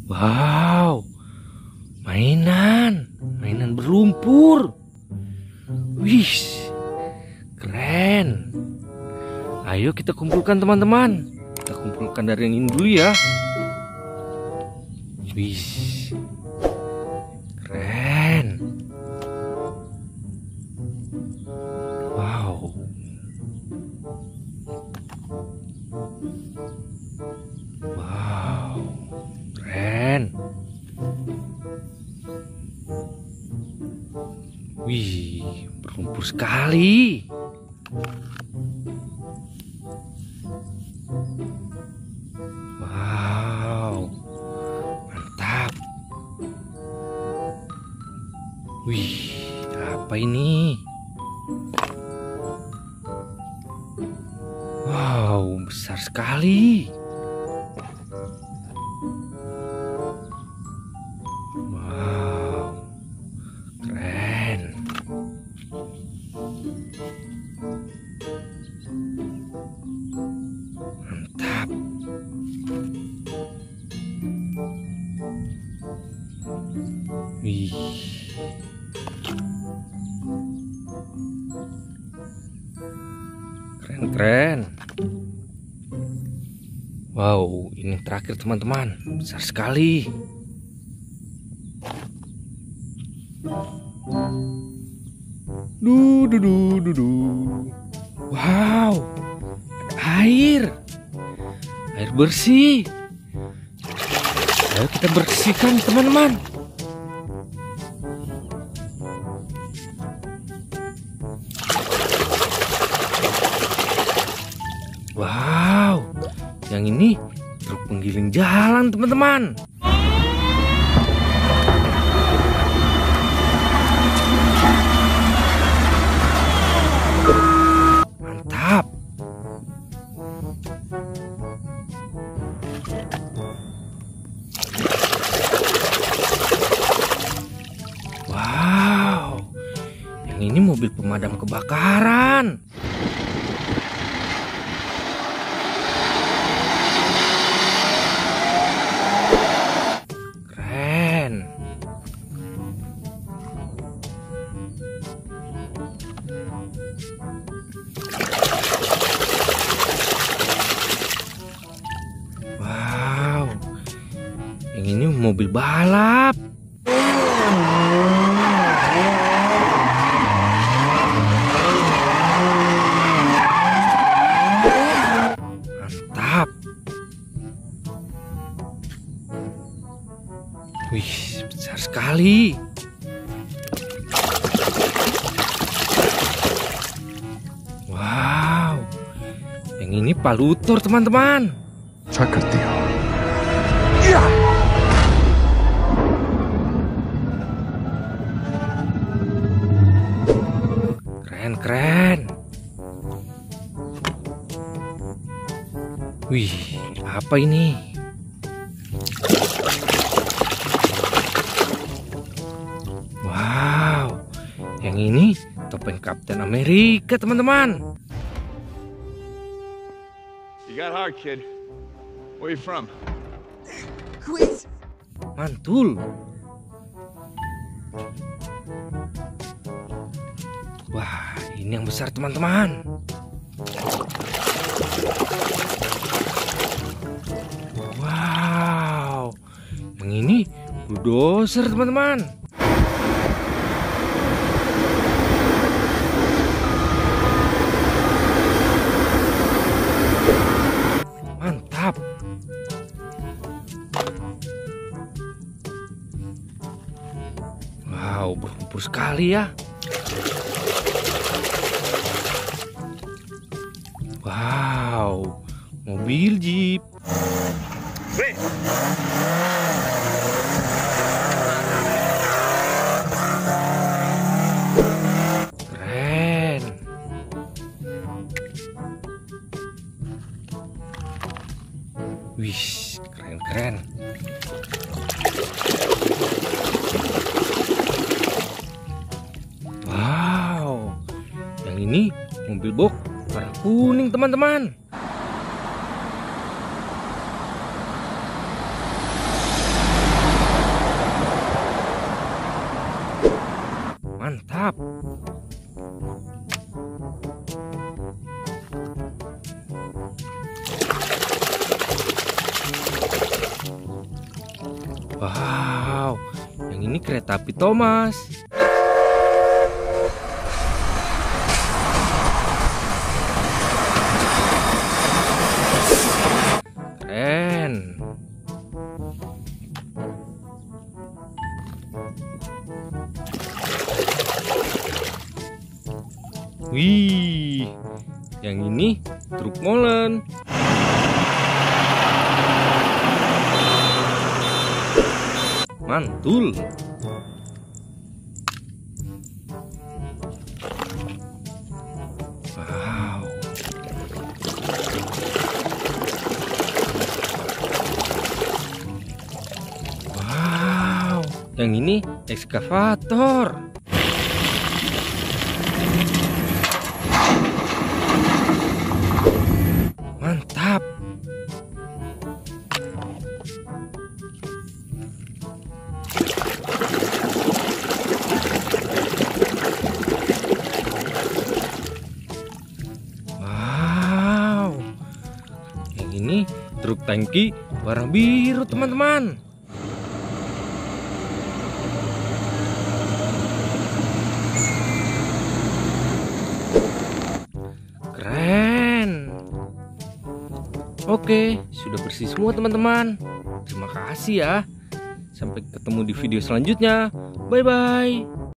Wow, mainan berlumpur. Wih, keren. Ayo kita kumpulkan teman-teman. Kita kumpulkan dari yang ini dulu ya. Wih, keren. Wow. Wow, keren. Wih, berlumpur sekali. Wow, mantap. Wih, apa ini? Wow, besar sekali. Wow, keren. Mantap. Wih. Keren. Wow, ini yang terakhir teman-teman. Besar sekali. Wow, ada air. Air bersih. Ayo kita bersihkan teman-teman. Wow, yang ini truk penggiling jalan teman-teman. Mantap. Wow, yang ini mobil pemadam kebakaran. Wow, yang ini mobil balap. Mantap. Wih, besar sekali. Wow, yang ini palutor teman-teman. Keren. Wih, apa ini? Wow, yang ini topeng Kapten Amerika teman-teman. You got hard, kid. Where you from? Quit! Mantul. Wah, ini yang besar teman-teman. Wow, yang ini bulldozer teman-teman. Mantap. Wow, berlumpur sekali ya. Wow, mobil jeep. Keren. Wih, keren. Wow, yang ini mobil box warna kuning teman-teman. Mantap. Wow, yang ini kereta api Thomas. Keren. Wih, yang ini truk molen. Mantul. Wow. Wow, yang ini ekskavator. Mantap. Wow, yang ini truk tangki warna biru, teman-teman. Keren. Oke, sudah bersih semua, teman-teman. Terima kasih ya. Sampai ketemu di video selanjutnya. Bye-bye.